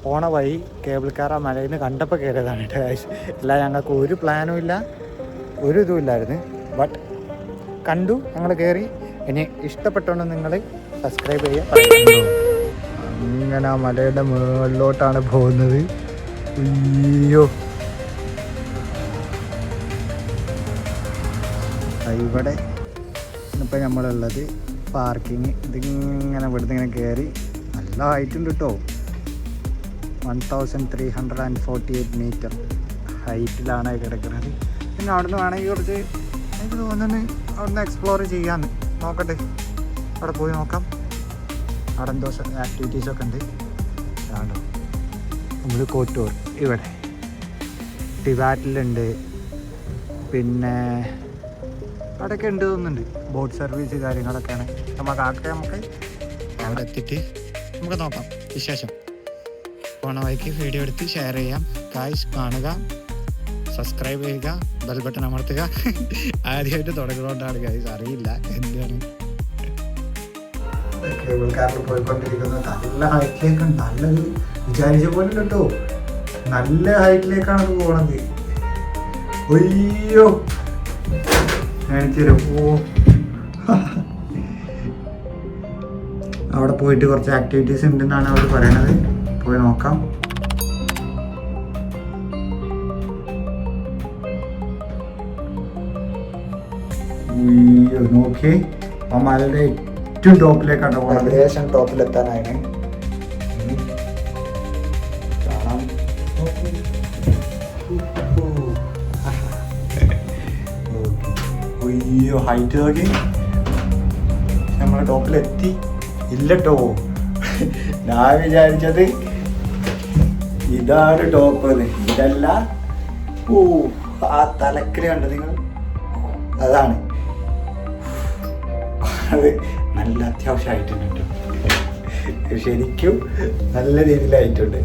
പോണ വഴി cable car ആ മലയിൽ നിന്ന് കണ്ടപ്പോൾ കയറിയതാണ് കേട്ടോ ഗൈസ്. അല്ല ഞങ്ങൾക്ക് ഒരു പ്ലാനും ഇല്ല, ഒരു ഇതും ഇല്ലായിരുന്നു. ബട്ട് കണ്ടു, ഞങ്ങൾ കയറി. ഇനി ഇഷ്ടപ്പെട്ടോണ്ട് നിങ്ങൾ സബ്സ്ക്രൈബ് ചെയ്യുക. അങ്ങനെ ആ മലയുടെ മുകളിലോട്ടാണ് പോകുന്നത്. അയ്യോ, ഇവിടെ ഇപ്പം നമ്മളുള്ളത് പാർക്കിങ്. ഇതിങ്ങനെ ഇവിടുന്ന് ഇങ്ങനെ കയറി നല്ല ഹൈറ്റ് ഉണ്ട് കേട്ടോ. 1348 മീറ്റർ ഹൈറ്റിലാണ് കിടക്കുന്നത്. പിന്നെ അവിടുന്ന് വേണമെങ്കിൽ കുറച്ച് എനിക്ക് തോന്നുന്നു അവിടുന്ന് എക്സ്പ്ലോർ ചെയ്യാമെന്ന്. നോക്കട്ടെ, അവിടെ പോയി നോക്കാം. അവിടെ എന്തോ ആക്ടിവിറ്റീസൊക്കെ ഉണ്ട്. ആണോ നമ്മൾ കോട്ടൂർ ഇവിടെ ടിബാറ്റിലുണ്ട്, പിന്നെ അവിടെയൊക്കെ ഉണ്ട് തോന്നുന്നുണ്ട്. ബോട്ട് സർവീസ് കാര്യങ്ങളൊക്കെയാണ്. നമുക്ക് അവിടെ എത്തിയിട്ട് നമുക്ക് നോക്കാം വിശേഷം. പോണ വഴിക്ക് വീഡിയോ എടുത്ത് ഷെയർ ചെയ്യാം. ഗായ്സ് കാണുക, സബ്സ്ക്രൈബ് ചെയ്യുക, ബെൽ ബട്ടൺ അമർത്തുക. ആദ്യമായിട്ട് തുടങ്ങുന്നതുകൊണ്ടാണ് ഗായ്സ്, അറിയില്ല എന്താണ്. കേബിൾ കാറിൽ പോയിക്കൊണ്ടിരിക്കുന്നത് നല്ല ഹൈറ്റിലേക്ക്, നല്ലത് വിചാരിച്ച പോലെ കേട്ടോ, നല്ല ഹൈറ്റിലേക്കാണ് പോകണത്. അയ്യോ കാണിച്ചുതരും. അവിടെ പോയിട്ട് കുറച്ച് ആക്ടിവിറ്റീസ് ഉണ്ടെന്നാണ് അവർ പറയണത്. പോയി നോക്കാം. നോക്കി ആ മലയുടെ ഏറ്റവും ടോപ്പിലേക്കാണ് പോകുന്നത്. ഏകദേശം ടോപ്പിലെത്താനാണ്. കാണാം. അയ്യോ ഹൈറ്റ് നോക്കി, നമ്മൾ ടോപ്പിലെത്തി. ഇല്ലട്ടോ, ഞാൻ വിചാരിച്ചത് ഇതാണ് ടോപ്പ്, ഇതല്ല. ഓ ആ തലക്കല് കണ്ടത് നിങ്ങൾ, അതാണ്. അത് നല്ല അത്യാവശ്യമായിട്ടുണ്ട് കേട്ടോ, ശരിക്കും നല്ല രീതിയിലായിട്ടുണ്ട്.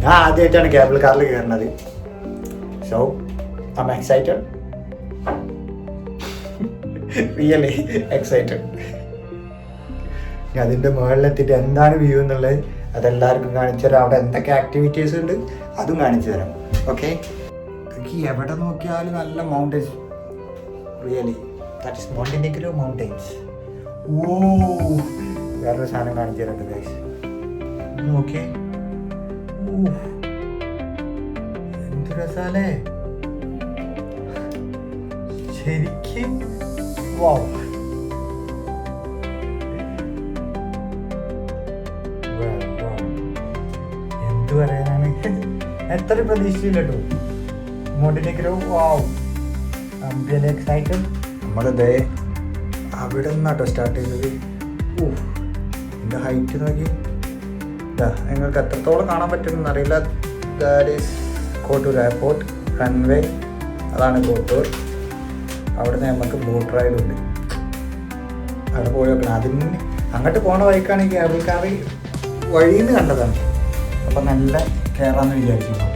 ഞാൻ ആദ്യമായിട്ടാണ് കേബിൾ കാറിൽ കയറുന്നത്. So I am excited, really excited. അതിൻ്റെ മുകളിലെത്തിയിട്ട് എന്താണ് വ്യൂ എന്നുള്ളത് അതെല്ലാവർക്കും കാണിച്ചു തരാം. അവിടെ എന്തൊക്കെ ആക്ടിവിറ്റീസ് ഉണ്ട് അതും കാണിച്ചു തരാം. ഓക്കെ, എവിടെ നോക്കിയാലും നല്ല mountains. Really that is Montenegro mountains. Oh വേറൊരു സാധനം കാണിച്ചു തരുന്നുണ്ട് ഗൈസ്, നോക്കിയേ. എന്ത് രസാലേ ശരിക്കും. വാവ്, എന്ത് പറയാനാണ്, എത്ര പ്രതീക്ഷിച്ചില്ല കേട്ടോ മോണ്ടിനെഗ്രോ. വാവ്, റിയലി എക്സൈറ്റഡ്. നമ്മളിതേ അവിടെ നിന്നാട്ടോ സ്റ്റാർട്ട് ചെയ്തത്. എൻ്റെ ഹൈറ്റ് നോക്കി, നിങ്ങൾക്ക് എത്രത്തോളം കാണാൻ പറ്റുമെന്ന് അറിയില്ല. That is Kotor airport runway, അതാണ് കോട്ടൂർ. അവിടുന്ന് നമുക്ക് ബോട്ട് റൈഡ് ഉണ്ട്, അവിടെ പോയി നോക്കണം. അതിന് അങ്ങോട്ട് പോണ വഴിക്കാണെങ്കിൽ കേബിൾ കാർ വഴിയിൽ നിന്ന് കണ്ടതാണ്. അപ്പം നല്ല കയറാമെന്ന് വിചാരിച്ചു.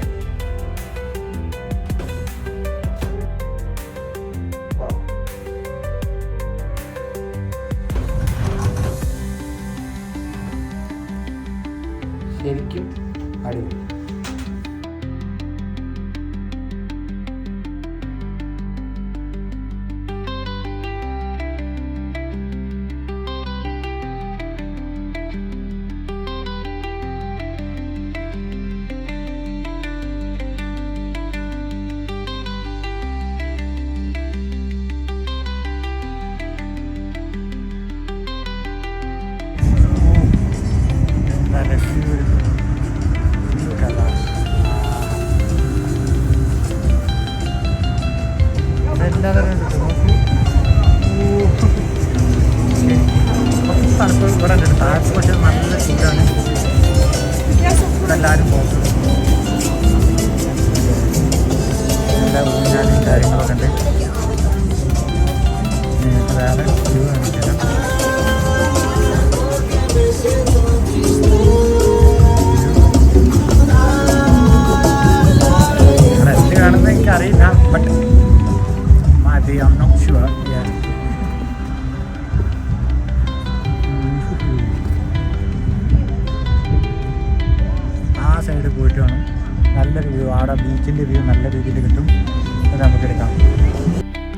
ശരിക്കും അടിപൊളി. തണുപ്പ് ഇവിടെ ഉണ്ട്. താഴത്ത് പക്ഷേ നല്ല ചൂടാണ്. ഇവിടെ എല്ലാവരും പോകുന്നത് എല്ലാ ഊഞ്ഞാലും കാര്യങ്ങളൊക്കെ ഉണ്ട്. വേറെ വ്യൂ കാണിക്കാം. എന്ത് കാണുന്നത് എനിക്കറിയില്ല, but maybe I'm not sure. Yeah. സൈഡിൻ്റെ വ്യൂ നല്ല രീതിയിൽ കിട്ടും. അത് നമുക്ക് എടുക്കാം.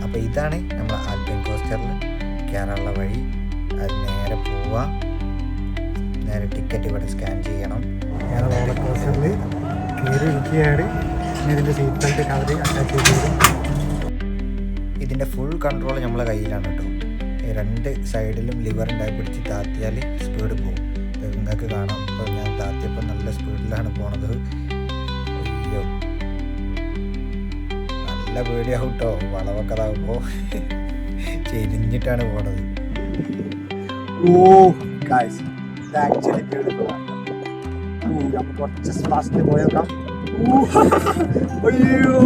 അപ്പോൾ ഇതാണ് നമ്മൾ ആൽപൈൻ കോസ്റ്ററിൽ കയറാനുള്ള വഴി. അത് നേരെ പോവാം. നേരെ ടിക്കറ്റ് ഇവിടെ സ്കാൻ ചെയ്യണം. ഞാൻ റോളർ കോസ്റ്ററിൽ കയറി ഇരിക്കുകയാണ്. ഇതിൻ്റെ സീറ്റ് ബെൽറ്റ് അവർ അറ്റാച്ച് ചെയ്ത് ഇതിൻ്റെ ഫുൾ കൺട്രോൾ നമ്മളെ കയ്യിലാണ് കേട്ടോ. രണ്ട് സൈഡിലും ലിവർ ഉണ്ടായി പിടിച്ച് താത്തിയാൽ സ്പീഡ് പോകും. നിങ്ങൾക്ക് കാണാം. ഇപ്പോൾ ഞാൻ താത്തിയപ്പോൾ നല്ല സ്പീഡിലാണ് പോണത്. അയ്യോ നല്ല പേടിയാവും കേട്ടോ. വളവൊക്കെ അതാകുമ്പോൾ ചെരിഞ്ഞിട്ടാണ് പോണത്. ഓ ഗൈസ്, ഇത് ആക്ച്വലി ബ്യൂട്ടിഫുൾ ആണ്. നമുക്ക് കുറച്ച് ഫാസ്റ്റ് പോയേക്കാം. അയ്യോ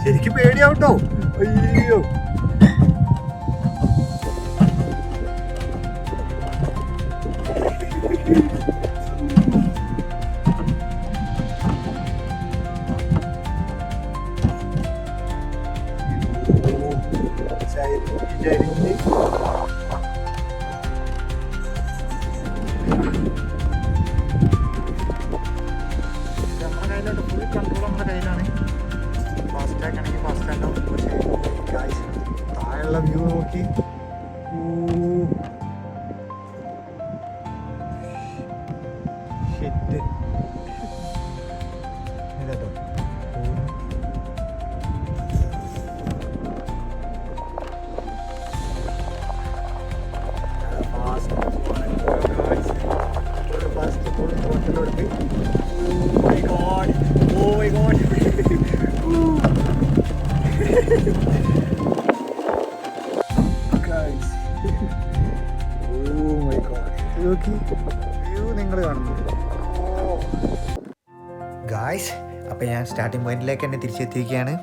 ശരിക്കും പേടിയാവട്ടോ. അയ്യോ ഫുൾ കൺട്രോൾ നമ്മുടെ കയ്യിലാണ്. ഫാസ്റ്റാഗ് ആണെങ്കിൽ ഫാസ്റ്റാഗ് ആവും. പക്ഷേ താഴെയുള്ള വ്യൂ നോക്കി. ഹിറ്റ് ഇതാട്ടോ. നിങ്ങൾ കാണുന്നു ഗായ്സ്. അപ്പോൾ ഞാൻ സ്റ്റാർട്ടിംഗ് പോയിന്റിലേക്ക് തന്നെ തിരിച്ചെത്തിയിരിക്കുകയാണ്.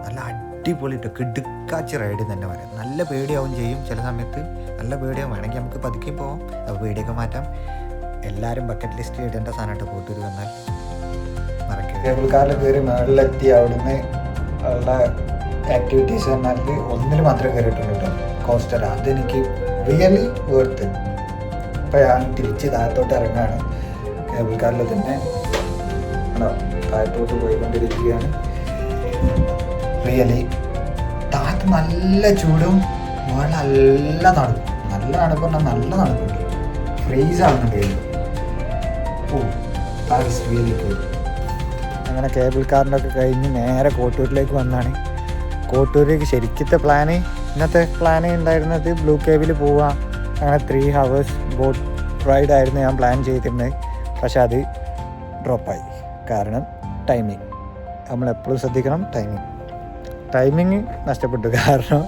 നല്ല അടിപൊളി കിടുക്കാച്ചി റൈഡ് തന്നെ പറയാം. നല്ല പേടിയാവും ചെയ്യും ചില സമയത്ത്. നല്ല പേടിയാവും. വേണമെങ്കിൽ നമുക്ക് പതുക്കെ പോവാം. അപ്പോൾ പേടിയൊക്കെ മാറ്റാം. എല്ലാവരും ബക്കറ്റ് ലിസ്റ്റിൽ ഇടേണ്ട സാധനമായിട്ട് കോട്ടൂർ വന്നാൽ മറക്കരുത്. കേബിൾ കാറിൽ കയറി മുകളിലെത്തി അവിടുന്ന് ഉള്ള ആക്ടിവിറ്റീസ് പറഞ്ഞാൽ ഒന്നിൽ മാത്രമേ കയറിയിട്ടുള്ളൂ കേട്ടോ. കോസ്റ്റർ അതെനിക്ക് റിയലി വേർത്ത്. ഇപ്പോൾ ഞാൻ തിരിച്ച് താഴത്തോട്ട് ഇറങ്ങാണ്. കേബിൾ കാറിൽ തന്നെ താഴത്തോട്ട് പോയിക്കൊണ്ടിരിക്കുകയാണ്. റിയലി താഴത്ത് നല്ല ചൂടും നല്ല തണുപ്പും. നല്ല തണുപ്പ് പറഞ്ഞാൽ നല്ല തണുപ്പുണ്ട്. ഫ്രീസ് ആവുന്നുണ്ട്. Oh that's really good. അങ്ങനെ കേബിൾ കാറിൻ്റെ ഒക്കെ കഴിഞ്ഞ് നേരെ കോട്ടൂരിലേക്ക് വന്നാണ്. കോട്ടൂരിലേക്ക് ശരിക്കത്തെ പ്ലാന്, ഇന്നത്തെ പ്ലാന് ഉണ്ടായിരുന്നത് ബ്ലൂ കേവിൽ പോവുക. അങ്ങനെ 3 hours ബോട്ട് റൈഡായിരുന്നു ഞാൻ പ്ലാൻ ചെയ്തിരുന്നത്. പക്ഷെ അത് ഡ്രോപ്പായി. കാരണം ടൈമിങ്. നമ്മളെപ്പോഴും ശ്രദ്ധിക്കണം ടൈമിങ് നഷ്ടപ്പെട്ടു. കാരണം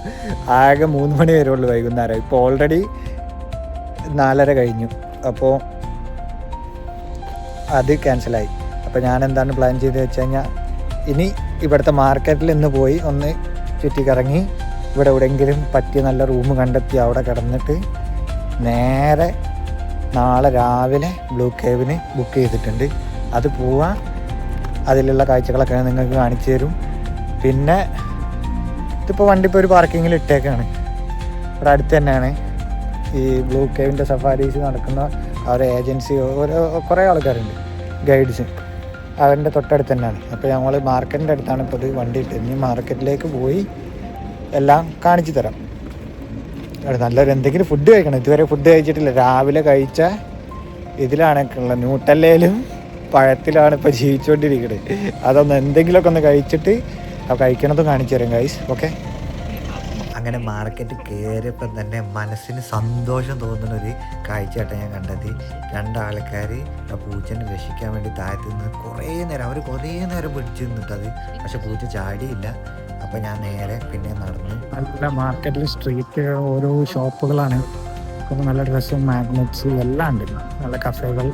ആകെ 3 മണി വരെ ഉള്ളു വൈകുന്നേരം. ഇപ്പോൾ ഓൾറെഡി 4:30 കഴിഞ്ഞു. അപ്പോൾ അത് ക്യാൻസലായി. അപ്പോൾ ഞാൻ എന്താണ് പ്ലാൻ ചെയ്തത് വെച്ച് കഴിഞ്ഞാൽ, ഇനി ഇവിടുത്തെ മാർക്കറ്റിൽ ഇന്ന് പോയി ഒന്ന് ചുറ്റിക്കറങ്ങി ഇവിടെ എവിടെയെങ്കിലും പറ്റിയ നല്ല റൂം കണ്ടെത്തി അവിടെ കിടന്നിട്ട് നേരെ നാളെ രാവിലെ ബ്ലൂ കേവിന് ബുക്ക് ചെയ്തിട്ടുണ്ട്. അത് പോവാം. അതിലുള്ള കാഴ്ചകളൊക്കെ നിങ്ങൾക്ക് കാണിച്ചു തരും. പിന്നെ ഇതിപ്പോൾ വണ്ടി ഇപ്പോൾ ഒരു പാർക്കിങ്ങിൽ ഇട്ടേക്കാണ്. ഇവിടെ അടുത്ത് തന്നെയാണ് ഈ ബ്ലൂ കേവിൻ്റെ സഫാരീസ് നടക്കുന്ന അവരുടെ ഏജൻസി. കുറേ ആൾക്കാരുണ്ട്, ഗൈഡ്സ്. അവരുടെ തൊട്ടടുത്ത് തന്നെയാണ്. അപ്പോൾ ഞങ്ങൾ മാർക്കറ്റിൻ്റെ അടുത്താണ് ഇപ്പോൾ ഇത് വണ്ടി ഇട്ടത്. ഇനി മാർക്കറ്റിലേക്ക് പോയി എല്ലാം കാണിച്ചു തരാം. നല്ലൊരു എന്തെങ്കിലും ഫുഡ് കഴിക്കണം. ഇതുവരെ ഫുഡ് കഴിച്ചിട്ടില്ല. രാവിലെ കഴിച്ച ഇതിലാണൊക്കെയുള്ള ന്യൂട്ടല്ലയിലും പഴത്തിലാണ് ഇപ്പോൾ ജീവിച്ചുകൊണ്ടിരിക്കുന്നത്. അതൊന്ന് എന്തെങ്കിലുമൊക്കെ ഒന്ന് കഴിച്ചിട്ട് കഴിക്കണതും കാണിച്ചു തരാം ഗൈസ്. ഓക്കെ. അങ്ങനെ മാർക്കറ്റ് കയറിയപ്പം തന്നെ മനസ്സിന് സന്തോഷം തോന്നുന്നൊരു കാഴ്ചയായിട്ടാണ് ഞാൻ കണ്ടത്. 2 ആൾക്കാർ ആ പൂച്ചനെ രക്ഷിക്കാൻ വേണ്ടി താഴത്ത് നിന്ന് കുറേ നേരം പിടിച്ച് നിന്നിട്ടത്. പക്ഷെ പൂച്ച ചാടിയില്ല. അപ്പോൾ ഞാൻ നേരെ പിന്നെ നടന്നു. നല്ല മാർക്കറ്റിൽ സ്ട്രീറ്റ് ഓരോ ഷോപ്പുകളാണ്. നല്ല ഡ്രസ്സും മാഗ്നറ്റ്സ് എല്ലാം ഉണ്ട്. നല്ല കഫേകൾ.